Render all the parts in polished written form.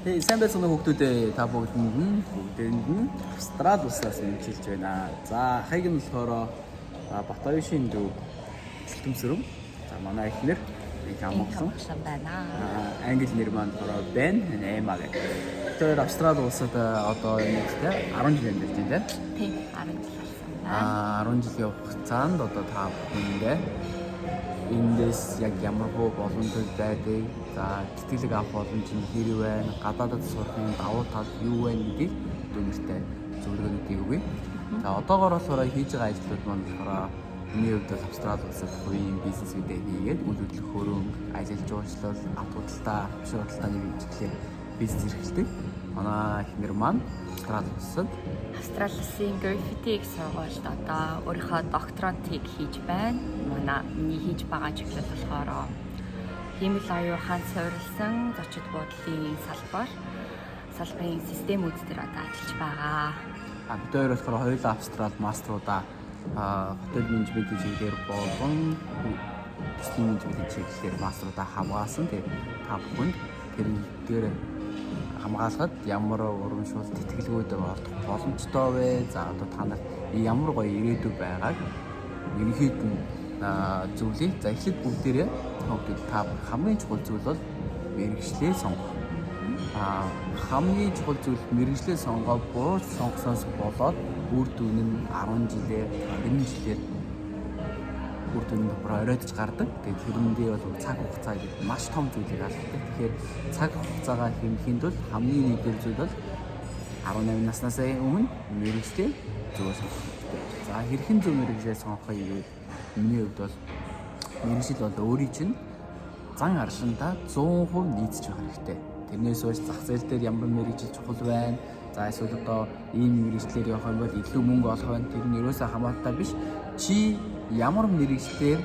Сайн байцгаана хүүхдүүдээ та бүгдэнд нь Австрали улсаас нэмэлж байна. За хаяг нь болохоор Батбаяшийн дүү Сэлтэмсрэн. За манай эхнэр Амглан байна. Англи нэр маань болохоор Ben Emma гэх. Тэр Австрали улсад одоо нэгтэй 10 жил амьдарч байна. Тийм 10 жил болсон. 10 жилийн хугацаанд одоо та бүхэндээ эндээс яг ямар хөө боломжтой байдаг, за тэтгэлэг авах боломж нь хэрэг байна, гадаадд сурахын давуу тал юу байна гэдгийг дүнэртэй зөвлөгөөнүүдийг өгье. За одоогоор болохоор хийж байгаа ажлууд маань болохоор миний хувьд бол Австрали улсад хувийн бизнесүүдээ хийгээд үйл хөдлөх хөрөнгө, ажил жуулчлал, худалдаа, хөшөө худалдааны бичгээр бизнес эрхэлдэг. Манай эхнэр маань Австрали улсад Австралийн граффитиг сургуульд одоо өөрийнхөө докторантыг хийж байна. Миний хийж байгаа чиглэл болохоор хиймэл оюухан суурилсан зочид буудлын салбарын системүүд дээр одоо ажиллаж байгаа. Бид хоёр болохоор хоёулаа Австрали мастеруудаа хотел менежментийн чиглэлээр болон төслийн менежментийн чиглэлээр мастеруудаа хамгаалсан. Тэгээд та бүхэнд тэр дээр хамгаалахад ямар урамшуул тэтгэлгүүд олох боломжтой вэ? За одоо та нарт ямар гоё ирээдүй байгааг ерөнхийд нь зөвлөе. За эхлээд бүгдээрээ хүүхдүүд та хамгийн чухал зүйл бол мэргэжлээ сонгох. Хамгийн чухал зүйл мэргэжлээ сонгоод буруу сонгосоос болоод үр дүн нь 10 жилээр 20 жилээр үр дүн нь оройтж гардаг. Тэгээд тэрэндээ бол цаг хугацаа гэдэг маш том зүйлийг алддаг. Тэгэхээр цаг хугацаагаа хэмжихэд бол хамгийн нэгдүгээр зүйл бол 18 наснаас өмнө мэргэжлээ зөв сонгох хэрэгтэй. За хэрхэн зөв мэргэжлээ сонгохыг гэвэл миний хувьд бол мэргэжил бол өөрийн чинь зан аршинда 100% нийцж байх хэрэгтэй. Тэрнээс үүш зах зээл дээр ямар мэргэжил чухал байна. За эсвэл одоо ийм мэргэжлэр явах юм бол илүү мөнгө олох байна. Тэр нь ерөөсөө хамаатай биш. Чи ямар мэргэжлэр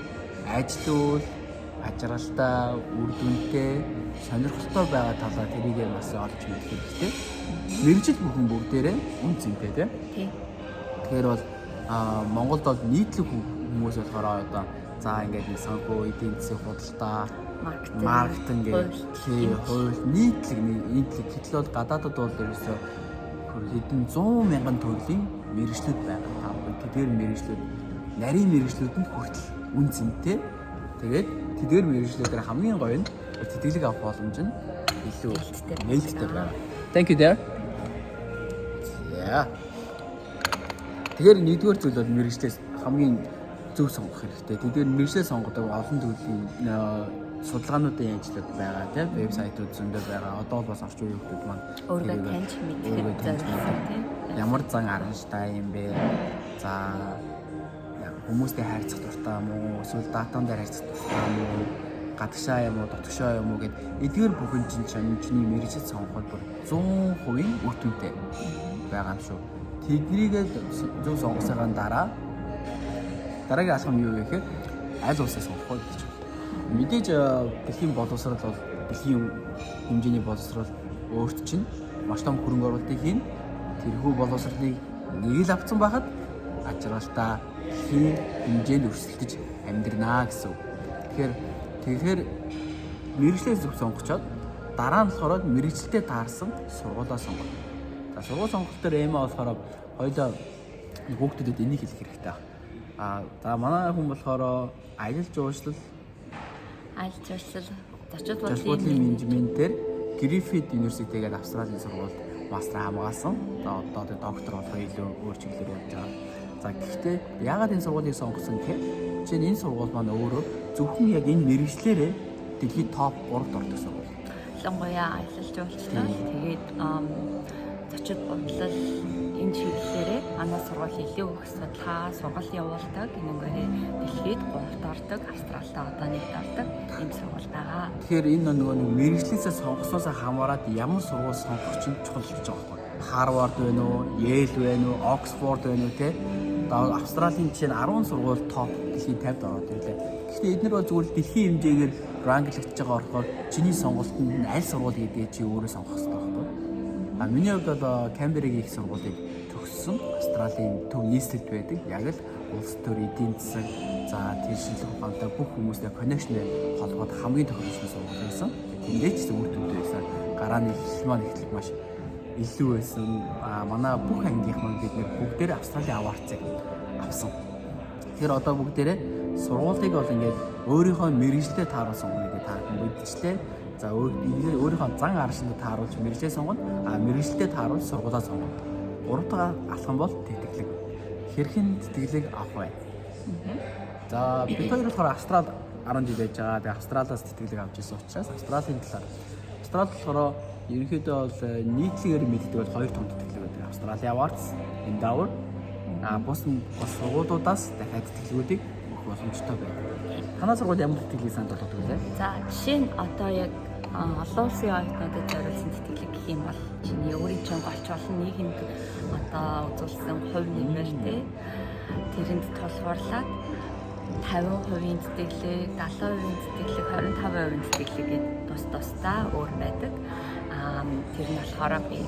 ажиллавал ажралтай, үр дүнтэй, сонирхолтой байгаа талаа тэрийг бас олж мэдэх хэрэгтэй. Мэргэжил бүхэн бүгдээрээ үн цэнтэй тийм. Тэгэхээр бол Монголд бол нийтлэг хүмүүс болохоор одоо за ингээд нэг санхүү, эдийн засгийн худалдаа, маркетинг гэх хууль нийтлэг хэтэл бол гадаадд бол ерөөсөө хэдэн 100 мянган төрлийн мэргэжлүүд байгаа. Та бүхэн тэдгээр мэргэжлүүд нарийн мэргэжлүүдэнд хүртэл үн цэнтэй. Тэгээд тэдгээр мэргэжлүүдээр хамгийн гоё нь тэтгэлэг авах боломж нь илүү нээлттэй байна. Thank you there. Тэгэхээр нэгдүгээр зүйл бол мэргэжлээс хамгийн зөв сонгох хэрэгтэй. Тэдгээр мэргэжлээ сонгодог олон төрлийн судалгаануудын ажлууд байгаа тийм вебсайтууд зөндөө байгаа. Одоо бол орчин үеийн хүмүүс маань өөрийгөө таньж мэдэх тийм ямар зан аранштай юм бэ? За хүмүүстэй харьцах дуртай юм уу? Эсвэл датан дээр харьцах дуртай юм уу? Гадагшаа юм уу, дотгошоо юм уу гэд эдгээр бүхэн чиний мэргэжил сонгоход бүр 100% үр дүнтэй байгаа юм шүү. Тэднийг зөв сонгосны дараагийн алхам юу вэ гэхээр аль улсаас сонгох вэ гэж байна. Мэдээж дэлхийн боловсрол бол дэлхийн хэмжээний боловсрол өөрт чинь маш том хөрөнгө оруулалтыг хийн. Тэрхүү боловсролыг нэг л авцсан байхад ажралтай хийн хэмжээнд өрсөлдөж амьдрнаа гэсэн. Тэгэхээр мэргэжлээ зөв сонгочоод дараа нь болохоор мэргэжилтэд таарсан сургуулаа сонгох. За сургууль сонголт дээр Эмма болохоор хоёулаа хүүхдүүдэд энийг хэлэх хэрэгтэй байна. За манай хүн болохоор ажил жуулчлал зочид буудлын менежментээр Griffith University гэдэг Австралийн сургуульд мастер хамгаалсан. За одоо доктор болох илүү өөр чиглэлээр явж байгаа. За гэхдээ яагаад энэ сургуулийг сонгосон гэхээр чинь энэ сургууль маань өөрөө зөвхөн яг энэ мэргэжлээрээ дэлхийн топ 3-т ордог сургууль. Ялангуяа ажил жуулчлал тэгээд зочид буудлал энэ чиглэлээрээ манай сургууль илүү их судалгаа, сургалт явуулдаг. Энэгээр дэлхийд 3-т ордог, Австралид одоо 1-т ордог ийм сургууль байгаа. Тэгэхээр энэ нөгөө мэргэжлээсээ сонгосноос хамаарат ямар сургууль сонгох чинь чухал болж байгаа байхгүй. Harvard байна уу, Yale байна уу, Oxford байна уу те. Одоо Австралийн жишээ нь 10 сургууль топ дэлхийн 50-д ороод ирлээ. Гэхдээ эдгээр бол зүгээр дэлхийн хэмжээгээр ранглэгдэж байгаа болохоор чиний сонголтод нь аль сургууль гэдэг чи өөрөө сонгох хэрэгтэй байхгүй. Миний хувьд бол Canberra-гийн их сургуулийг төгссөн. Австралийн төв нийслэлд байдаг. Яг л улс төр, эдийн засаг, за тэр шинжлэх ухаантай бүх хүмүүстэй коннекшнээ холбоод хамгийн тохиромжтой сургууль байсан. Тэндээ ч үр дүндээ байсан. Гарааны эхлэл маань ихлэх маш илүү байсан. Манай бүх ангийнх маань бид нэр бүгдээрээ Австралийн аварцыг авсан. Тэгэхээр одоо бүгдээрээ сургуулийг бол ингээд өөрийнхөө мэргэжлээ тааруулсан гэдэг та мэдчихлээ. За өөрийнхөө зан аршинд тааруулж мэргэжлээ сонгоно. Мэргэжлээ тааруулж сургуулаа сонгоно. Гурав дахь алхам бол тэтгэлэг. Хэрхэн тэтгэлэг авах вэ? За бид хоёр болохоор Австралид 10 жил байж байгаа. Тэгээ Австралиас тэтгэлэг авч ирсэн учраас Австралийн талаар Австралид болохоор ерөнхийдөө бол нийтлэгээр мэддэг бол хоёр том тэтгэлэг байдаг. Австралийн аварц, Endeavour. Бус сургуулиудаас дахиад тэтгэлгүүдийг өгөх боломжтой байдаг. Танай сургууль ямар тэтгэлгийг санал болгодог вэ? За жишээ нь одоо яг олон улсын оюутнуудад зориулсан тэтгэлэг гэх юм бол чиний өөрийн чинь голч олон нийгэмд одоо үзүүлсэн хувь нэмэртэй тэрэнд тулгуурлаад 50% тэтгэлэг, 70% тэтгэлэг, 25% тэтгэлэг гэдэг тусдаа өөр байдаг. Тэр нь болохоор би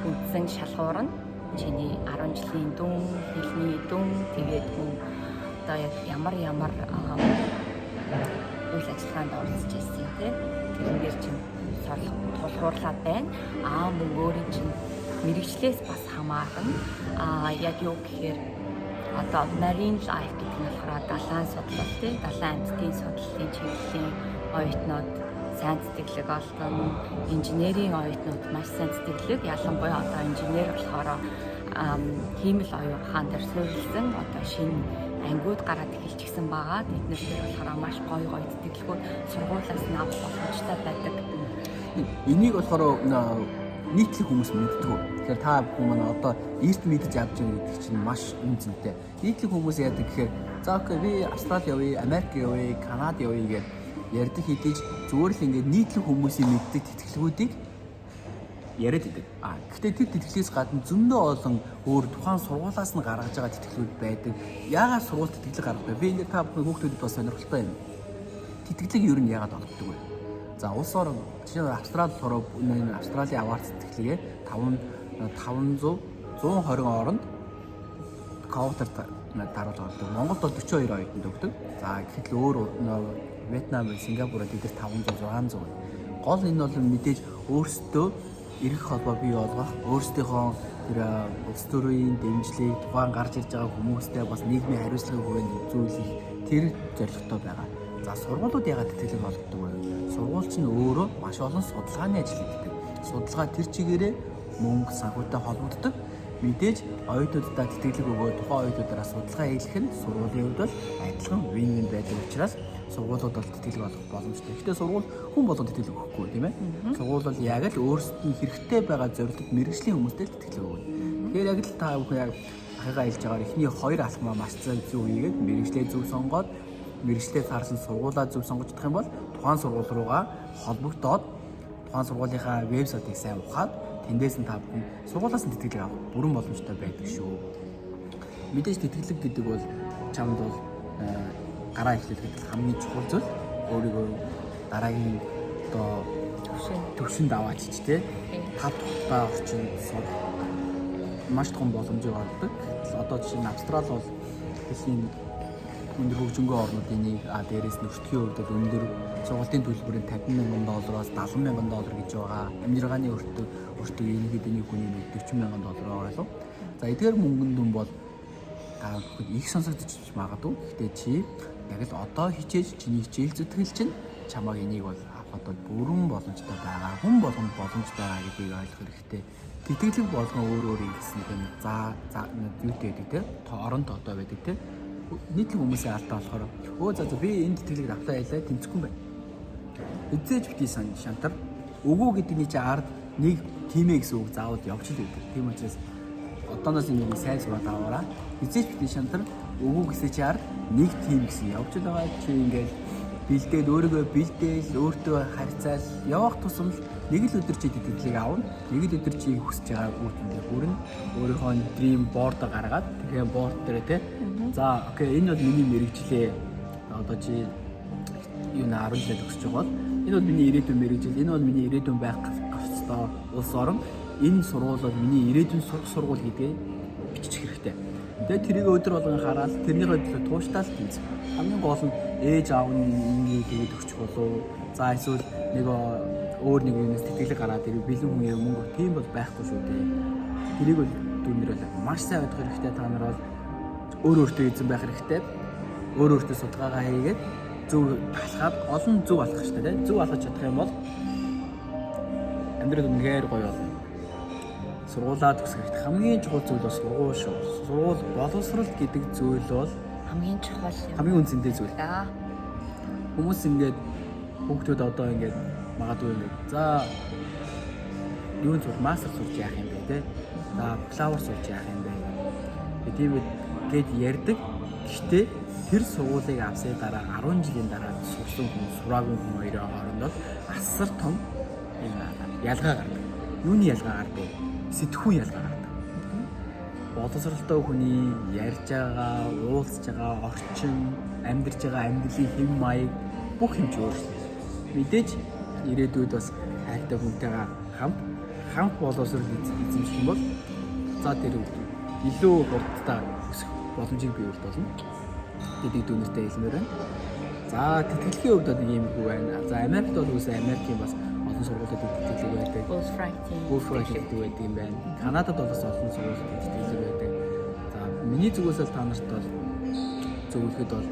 үндсэн шалгуур нь чиний 10 жилийн дүн, хэлний дүн, тэгээд хүн одоо яг ямар үйл ажиллагаанд оролцож ирсэн тийм тэрнээр чинь тулгуурлаад байна. Мөн өөрийн чинь мэрэгчлээс бас хамаарна. Яг юу гэхээр одоо marine life гэдэг нь болохоор далайн судлал тийм далайн амьтдын судлалын чиглэлийн оюутнууд сайн тэтгэлэг олдоно. Инженерийн оюутнууд маш сайн тэтгэлэг. Ялангуяа одоо инженер болохоор хиймэл оюун ухаан дээр суурилсан одоо шинэ ангиуд гараад эхэлчихсэн байгаа. Эднээс дээр болохоор маш гоё тэтгэлгүүд сургуулиас нь авах боломжтой байдаг. Энийг болохоор нийтлэг хүмүүс мэддэг. Тэгэхээр та бүхэн маань одоо эрт мэдж авч байгаа гэдэг чинь маш үнцэнтэй. Нийтлэг хүмүүс яадаг гэхээр за окей би Австрали явъя, Америк явъя, Канада явъя гэж ярьдаг хэдий ч зүгээр л ингээд нийтлэг хүмүүсийн мэддэг тэтгэлгүүдийг яриад идэг. Гэхдээ тэр тэтгэлгээс гадна зөндөө олон өөр тухайн сургуулиас нь гаргаж байгаа тэтгэлгүүд байдаг. Яагаад сургууль тэтгэлэг гаргадаг вэ? Би ингээд та бүхэн хүүхдүүдэд бас сонирхолтой юм. Тэтгэлэг ер нь яагаад олгодог вэ? За улс орн жишээ нь Австрали болохоор энэ Австралийн аварц тэтгэлгээ 120 орнд квотер дараалж олдог. Монголд бол 42 оюутанд өгдөг. За гэхэд өөр Вьетнам, Сингапурд эдгээр 500, 600. Гол энэ бол мэдээж өөрсдөө эрх холбоо бий болгох, өөрсдийнхөө тэр улс төрийн дэмжлэг, тухайн гарч ирж байгаа хүмүүстэй бас нийгмийн хариуцлагын хүрээнд үзүүлэх тэр зорилготой байгаа. За сургуулиуд яагаад тэтгэлэг олгодог вэ? Сургууль чинь өөрөө маш олон судалгааны ажил хийдэг. Судалгаа тэр чигээрээ мөнгө санхүүтэй холбогддог. Мэдээж оюутнуудаа тэтгэлэг өгөө тухайн оюутнуудаараа судалгаа хийх нь сургуулийн хувьд бол адилхан win-win байдаг учраас сургуулиуд бол тэтгэлэг олгох боломжтой. Гэхдээ сургууль хүн болгон тэтгэлэг өгөхгүй тийм ээ. Сургууль бол яг л өөрсдөд нь хэрэгтэй байгаа зорилгод мэргэжлийн хүмүүстэй тэтгэлэг өгнө. Тэгэхээр яг л та бүхэн яг ахыгаа хэлж байгаагаар эхний хоёр алхмаа маш зөв хийгээд мэргэжлээ зөв сонгоод мэргэжлээ таарсан сургуулаа зөв сонгож чадах юм бол тухайн сургууль руугаа холбогдоод тухайн сургуулийнхаа вебсайтыг сайн ухаад тэндээс нь та бүхэн сургуулиас нь тэтгэлэг авах бүрэн боломжтой байдаг шүү. Мэдээж тэтгэлэг гэдэг бол чамд бол гараа эхлэх гэдэг хамгийн чухал зүйл. Өөрийгөө дараагийн одоо төвшөнд аваач ч тий. Та тухтай орчинд сурах маш том боломжийг олгодог. Одоо жишээ нь Австрали бол дэлхийн өндөр хөгжингөө орнуудын нэг дээрээс нөхцөлийн хувьд бол өндөр сургуулийн төлбөрийн $50,000-аас $70,000 гэж байгаа. Амжиргааны өртөг ерөнхийдөө нэг хүний $40,000 ойлоо. За эдгээр мөнгөнд дүн бол их сонсогдож магадгүй. Гэхдээ чи яг л одоо хичээж чиний хичээл зүтгэл чинь чамайг энийг бол авахд бол бүрэн боломжтой байгаа. Хүн болгонд боломж байгаа гэдгийг ойлгох хэрэгтэй. Тэтгэлэг болгон өөр ингэсэн юм. За юутэй байдаг те? Орон тодоо байдаг те? Нийтлэг хүмүүсийн алдаа болохоор за би энэ тэтгэлэг авлаа ялаа тэнцэхгүй байна. Эзэж бити шантар өгөө гэдэгний чи ард нэг тимээ гэсэн үг заавал явж л байдаг. Тийм учраас одооноос ингэ сайн сураад аваараа. Эзэж бити шантар өгөө гэсэн чи ард нэг тим гэсэн явж л байгаа. Чи ингээд бэлдээд өөрийгөө бэлдээл өөртөө харьцаал явах тусам нэг л өдөр чи тэтгэлэг аавна. Нэг л өдөр чи хүсэж байгаа үүртэнд хүрнэ. Өөрийнхөө dream board гаргаад тэгэхээр board дээр те за окей энэ бол миний мэрэгчлээ. Одоо чи юу нэ 10 жил төгсөж байгаа бол энэ бол миний ирээдүйн мэрэгжил, энэ бол миний ирээдүйн байх ёстой улс орн. Энэ сургууль бол миний ирээдүйн сурах сургууль гэдгээ бичих хэрэгтэй. Тэгээд тэрийг өдөр болгон хараад тэрний хөдөлгөөн тууштай л тийз. Хамгийн гол нь ээж аав нь ингэ тэгээд өгчих болов. За эсвэл нэг өөр нэг юмс тэтгэлэг гараад ирэх бэлэн хүн юм мөнгө тийм бол байхгүй шүү дээ. Тэрийг бол дүүнэр бол маш сайн ойлгох хэрэгтэй. Та нар бол өөртөө эзэн байх хэрэгтэй. Өөртөө судалгаагаа хийгээд зөв алхаад олон зөв алхах хэрэгтэй тийм. Зөв алхаж чадах юм бол амьдрал үнэхээр гоё болно. Сургуулаа төгсөх хэрэгтэй. Хамгийн чухал зүйл бол сургууль шүү. Сургууль боловсрол гэдэг зүйл бол хамгийн чухал юм. хамгийн үнцэнтэй зүйл. Хүмүүс ингээд хүүхдүүд одоо ингээд магадгүй ингээд за юунд сурах мастер сурч яах юм бэ те. За бакалавр сурч яах юм бэ. Тийм гээд ярьдаг. Гэхдээ тэр сургуулийг авсны дараа 10 жилийн дараа сурсан хүн сураагүй хүн хоёрын хооронд асар том ялгаа гардаг. Юуны ялгаа гардаг? Сэтгхүүн ялгаа гардаг. Боловсролтой хүний ярьж байгаа, уулзж байгаа орчин, амьдарч байгаа амьдралын хэм маяг бүх юм ч өөрчлөлт. Мэдээж ирээдүйд бас хайртай хүнтэйгээ хамт боловсрол эзэмших юм бол за тэр илүү хурдтай өсөх боломжийг бий болно. Тэдийг дүүнэртэй хэлмээр байна. За тэтгэлгийн хувьд нэг юм хүү байна. За Америкт бол үгүй Америкийн бас олон сургуулиуд тэтгэлэг байдаг. Fulbright гэдэг байдаг юм байна. Канадад бол бас олон сургуулиуд тэтгэлэг байдаг. За миний зүгээс л та нарт бол зөвлөхөд бол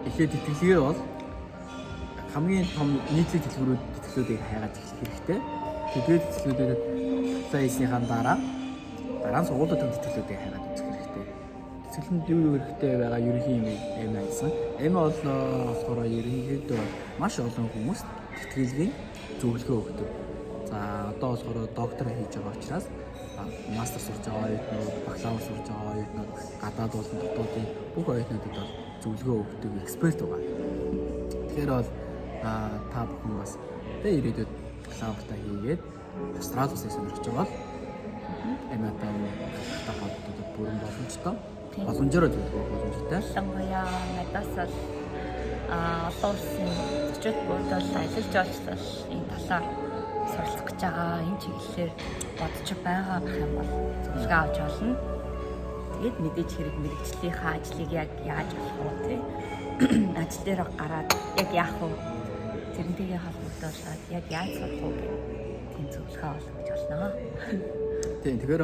эхлээд тэтгэлгээ бол хамгийн том нийтлэг тэтгэлгүүдийг хайгаад эхлэх хэрэгтэй. Тэгээд тэтгэлгүүдэд хийснийхаа дараа нь сургуулиудын тэтгэлгүүдийг хайгаад үзэх хэрэгтэй. Тэтгэлэнд юу хэрэгтэй байгаа ерөнхий юм байсан. Энэ бол болохоор ерөнхийдөө маш олон хүмүүс тэтгэлгийн зөвлөгөө өгдөг. За одоо болохоор доктор хийж байгаа учраас мастер сурж байгаа оюутнууд, бакалавр сурж байгаа оюутнууд, гадаад болон дотоодын бүх оюутнуудад бол зөвлөгөө өгдөг эксперт байгаа. Тэгэхээр бол та бүхэн бас тэ ирээдүйд бакалавртаа хийгээд Австрали улсыг сонирхож байгаа бол Америкийн холбоотой бүрэн боломжтой. Боломжоор зөвлөгөө боломжтой. Ялангуяа надаас бол олон улсын зочид бодол ажиллаж олчлал энэ талаар суралцах гэж байгаа энэ чиглэлээр бодож байгаа гэх юм бол зөвлөгөө авч олно. Тэгээд мэдээж хэрэг мэрэгчлийнхаа ажлыг яг яаж болох вэ те? Ажил дээр гараад яг яах вэ? Тэрнтэйгээ холбогдуулаад яг яаж сурах вэ гэх тийм зөвлөгөө олгож болно. Тийм тэгэхээр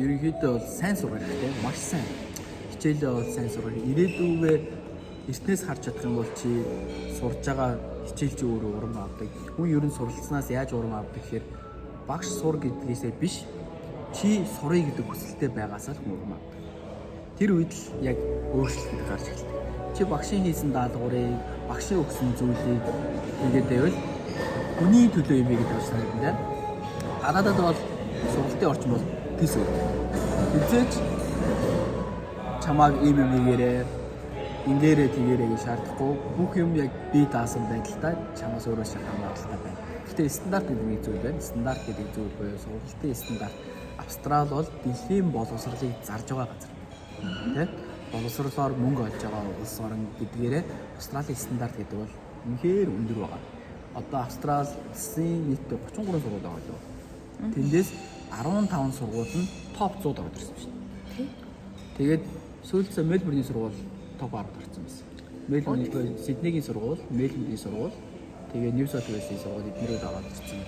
ерөнхийдөө бол сайн сурах хэрэгтэй. Маш сайн. Хичээлээ бол сайн сурах. Ирээдүйгээр эртнээс харж чадах юм бол чи сурж байгаа хичээл чи өөрөө урам авдаг. Хүн ер нь суралцснаас яаж урам авдаг гэхээр багш сур гэдгээсээ биш чи сурыг гэдэг хүсэлтэй байгаасаа л урам авдаг. Тэр үед л яг өөрчлөлт гарч эхэлдэг. Чи багшийн хийсэн даалгаврыг, багшийн өгсөн зүйлийг хийгээд байвал хүний төлөө юм гэж бодож байна. Гадаадд бол сургалтын орчин бол тэс үү. Эцэж чамааг ийм хийгээрээ ингээрээ тэгээрээ гэж шаардахгүй бүх юм яг бие даасан байдалтай чамаас өөрөө хамааралтай байна. Гэхдээ стандарт гэдэг нэг зүйл байна. Стандарт гэдэг зүйл буюу сургалтын стандарт. Австрали бол дэлхийн боловсролыг зарж байгаа газар. Тэ? Боловсролоор мөнгө олж байгаа улс орн гэдгээрээ Австралийн стандарт гэдэг бол үнэхээр өндөр байгаа. Одоо Австрали улсын нийтдээ 33 сургууль байгаа лөө. Тэндээс 15 сургууль нь топ 100-д орж ирсэн шүү дээ. Тэгээд сүүлдээ Мельбурний сургууль топ 10-д орсон байсан. Мельбурний Сиднейгийн сургууль, Мельбурний сургууль, тэгээд Нью Саут Уэльсийн сургууль эднэрүүд аваад ирсэн.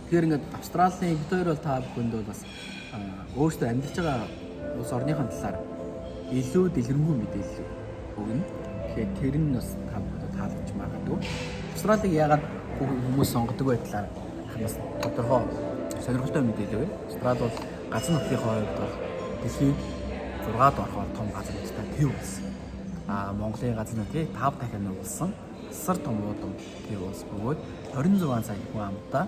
Тэгэхээр ингээд Австралийн бид хоёр бол та бүхэнд бол бас өөрсдөө амьдарч байгаа улс орныхон талаар илүү дэлгэрэнгүй мэдээлэл өгнө. Тэгэхээр тэр нь бас та бүхэнд таалагдж магадгүй. Австралиг яагаад хүмүүс сонгодог вэ талаар бас тодорхой сонирхолтой мэдээлэл байна. Австрали бол газар нутгийн хувьд бол дэлхийн 6-д орохоор том газар нуттай төв улс. Монголын газар нутгийг 5 дахин нуулсан асар том удам төв улс бөгөөд 26 сая хүн амтаа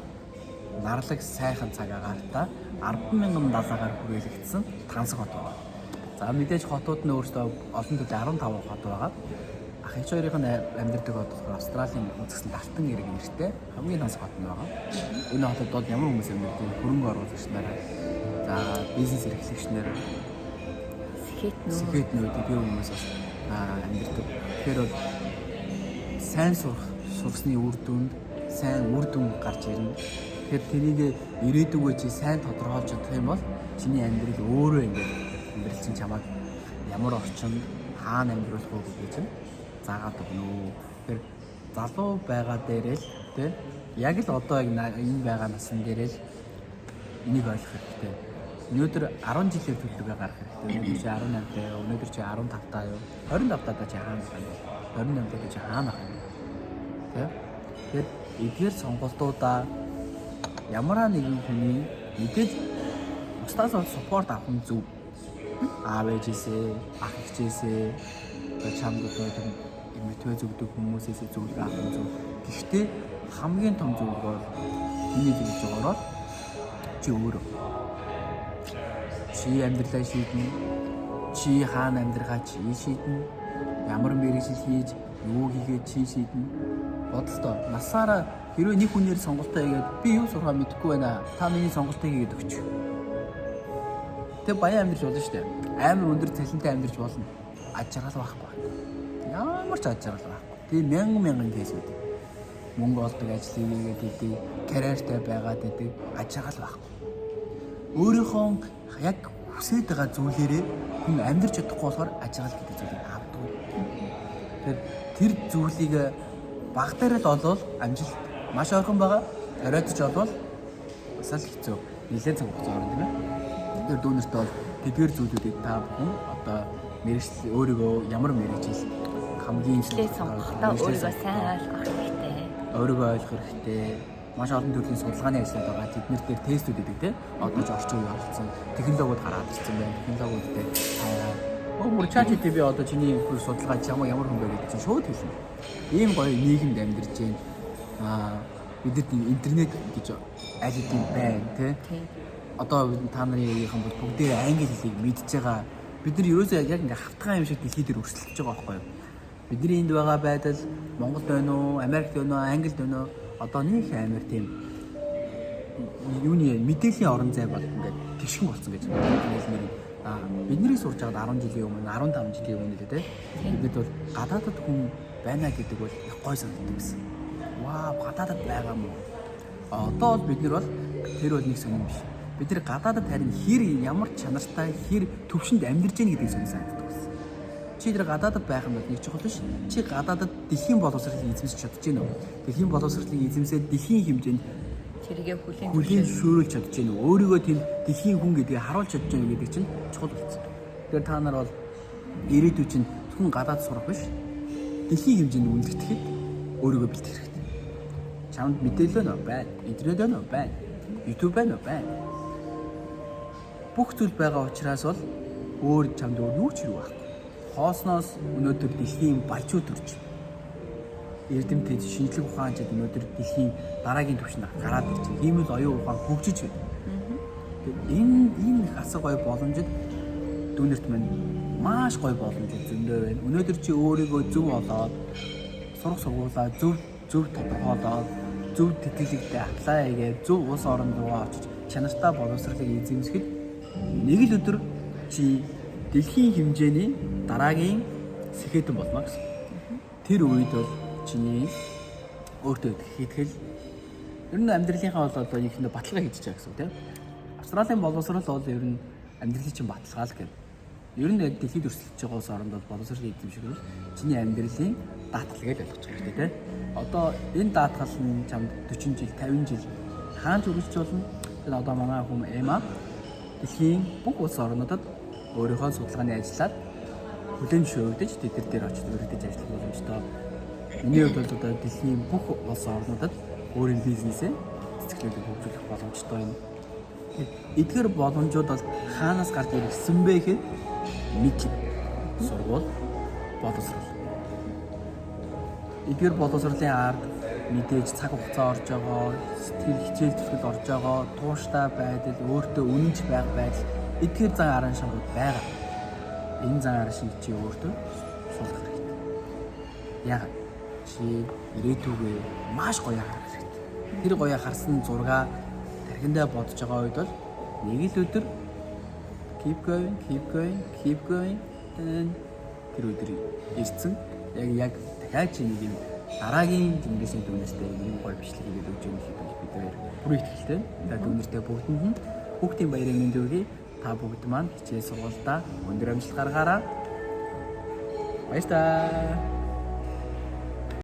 нарлаг сайхан цаг агаартай 10,000 далаагаар хүрээлэгдсэн Транск хот байна. За мэдээж хотууд нь өөрсдөө олон төрлийн 15 хот байгаа. Ах ич хоёрын амьдардаг хот болохоор Австралийн үзэсгэлэн Алтан эрэг нэртэй хамгийн Транск хот нь байгаа. Энэ хотод бол ямар хүмүүс амьдардаг вэ? Хөрөнгө оруулагч нар, за бизнес эрхлэгчнэр, сэхэтнүүд тэр хүмүүс бас амьдардаг. Тэгэхээр бол сайн сурсны үр дүнд сайн үр дүн гарч ирнэ. Тэгэхээр тэрийг ирээдүгөө чи сайн тодорхойлж чадах юм бол чиний амьдрал өөрөө ингээд амьдрал чинь чамайг ямар орчинд хаана амьдруулах вэ гэдгийг чинь заагаад өгнө үү. Тэгэхээр залуу байгаа дээрээ л тий яг л одоо энэ байгаа насн дээрээ л энийг ойлгох хэрэгтэй. Өнөөдөр 10 жилээр төлөвлөгөө гаргах хэрэгтэй. Өнөөдөр чи 18 таа, өнөөдөр чи 15 таа юу? 25 таа чи хаана байна вэ? 28 таа чи хаана байна вэ? Тэ? Тэгэхээр эдгээр сонголтуудаа ямар нэгэн хүний мэдээж бусдаас бол support авах нь зөв. Аав ээжээсээ, ах эгчээсээ, чамд одоо мотивац өгдөг хүмүүсээс зөвлөгөө авах нь зөв. Гэхдээ хамгийн том зөв бол миний хэлж байгаагаар чи өөрөө чи амьдралаа шийднэ. Чи хаана амьдрахаа чи шийднэ. Ямар мэргэжил хийж, юу хийгээд чи шийднэ. Бодлоо. Насаараа хэрвээ нэг хүнээр сонголтоо хийгээд би юу сурахаа мэдэхгүй байна. Та миний сонголтоо хийгээд өгч. Тэг баян амьдрч болно шүү дээ. Амар өндөр цалинтай амьдрч болно. Аж аргал байхгүй. Ямар ч аж аргал байхгүй. Тэгээ мянган кейс үүдэг. Мөнгө олдог, ажлыг хийгээд идэг, карьертай байгаад идэг, аж аргал байхгүй. Өөрийнхөө яг хүсэж байгаа зүйлээрээ хүн амьдрч чадахгүй болохоор аж аргал гэдэг зүйлийг авдаг. Тэгэхээр тэр зүйлийг багтаараа л олвол амжилт маш ойрхон байгаа. Оройтч олвол бас л хэцүү. Нилээн цаг хугацаа орно тийм ээ. Тэр дүүнэрт бол тэдгээр зүйлүүдийг та бүхэн одоо мэрэгжил өөрийгөө ямар мэрэгжил хамгийн сонгохдоо өөрийгөө сайн ойлгох хэрэгтэй. Өөрийгөө ойлгох хэрэгтэй. Маш олон төрлийн судалгааны ажлууд байгаа. Тэднэр дээр тестүүд өгдөг тийм. Одоо ч орчин үеийн болсон технологиуд гараад ирсэн байна. Технологиудтай хайраа. Өөр ChatGPT одоо чиний судалгаа ямар хүн бэ гэдэг чинь шууд хэлнэ. Ийм гоё нийгэмд амьдарч байна. Бидэд интернет гэж аль хэдийн байна тийм. Одоо та нарын үеийнхэн бол бүгдээ англи хэлийг мэдж байгаа. Бид нар ерөөсөө яг ингээ хавтгай юм шиг дэлхий дээр өрсөлдөж байгаа байхгүй юу? Бидний энд байгаа байдал Монголд байна уу, Америкт байна уу, Англид байна уу? Одоо нэг амар тийм юуны мэдээллийн орон зай бол ингээд гიშгэн болсон гэж хэлмээр. Бидний сурж байгаад 10 жилийн өмнө 15 жилийн өмнө л тийм. Бид бол гадаадд хүн байна гэдэг бол их гой санагддаг гэсэн. Вау, гадаадд байгаа мó. Одоо бол бид нар бол тэр бол нэг сонирм биш. Бид нар гадаадд харин хэр ямар чанартай хэр төвшөнд амьдарч яах гэдгийг санагддаг байсан. Чи тэр гадаадд байх юм бол нэг чухал биш. Чи гадаадд дэлхийн боловсролыг эзэмсэж чадж гэнэ үү? Дэлхийн боловсролыг эзэмсээд дэлхийн хэмжээнд тэргээ хүлийн зөвшөөрүүлж чадж гэнэ үү? Өөрийгөө тийм дэлхийн хүн гэдгийг харуулж чадж гэнэ гэдэг чинь чухал болсон. Тэгэхээр та нар бол ирээдүйд чинь хүн гадаад сурах биш. Дэлхийн хэмжээнд үлдэхэд өөрийгөө бэлтгэх хэрэгтэй. Чамд мэдээлэл нөө байна. Интернет нөө байна. YouTube байна уу? Байна. Бүх зүйл байгаа учраас бол өөр чамд юу ч хэрэг байхгүй. Хоосноос өнөөдөр дэлхийн баячууд төрж эрдэмтэд шинжлэх ухаанчид өнөөдөр дэлхийн дараагийн түвшинд гараад ирж байна. Ийм л оюун ухаан хөгжиж байна. Энэ их асар гоё боломжид дүүнерт мань маш гоё боломж зөндөө байна. Өнөөдөр чи өөрийгөө зөв олоод сурах сургуулаа зөв тодорхойлоод зөв тэтгэлэгтэй аплай хийгээд зөв улс орон руугаа очиж чанартай боловсролыг эзэмсэхэд нэг л өдөр чи дэлхийн хэмжээний дараагийн сэхэтэн болно гэсэн. Тэр үед бол чиний өөртөө итгэл ер нь амьдралынхаа бол одоо ихэндээ баталгаа хийж байгаа гэсэн тийм. Австралийн боловсрол бол ер нь амьдралын чинь баталгаа л гэдэг. Ер нь дэлхийд өрсөлдөж байгаа улс оронд бол боловсролын эзэмших нь чиний амьдралын даатгал гэж ойлгож байгаа хэрэгтэй тийм. Одоо энэ даатгал нь чамд 40 жил, 50 жил хаанч үргэлж болно. Тэгэхээр одоо манай хүмүүс Эма дэлхийн бүх улс орнуудад өөрийнхөө судалгааны ажлаар хүлээн зөвшөөрөгдөж тэд дээр очиж өргөдөж ажиллах боломжтой. Миний хувьд бол одоо дэлхийн бүх улс орнуудад өөрийн бизнесээ цэцгэлүүлэг хөгжүүлэх боломжтой юм. Эдгээр боломжууд бол хаанаас гарч ирсэн бэ гэхэд мэдлэг, сургууль, боловсрол. Эдгээр боловсролын ард мэдээж цаг хугацаа орж байгаа, сэтгэл хичээл зүтгэл орж байгаа, тууштай байдал, өөртөө үнэнч байх байдал эдгээр зан аран шангууд байгаа. Энэ зан аран шиг чи өөртөө суулгах хэрэгтэй. Яг чи ирээдүгээ маш гоё харах хэрэгтэй. Тэр гоё харсан зургаа тархиндаа бодож байгаа үед бол нэг л өдөр keep going тэр өдөр ирсэн. Яг дахиад чи нэг юм дараагийн жингээсийн дүүнэстэй нэг гоё бичлэг хийгээд өгч юм шиг бид нэр бүр ихтэй. Тэгээд дүүнэртэй бүгдэнд нь хүүхдийн баярын мэнд өгье. та бүгд маань хичээл сургуультай өндөр амжилт гаргаараа. Баярлалаа.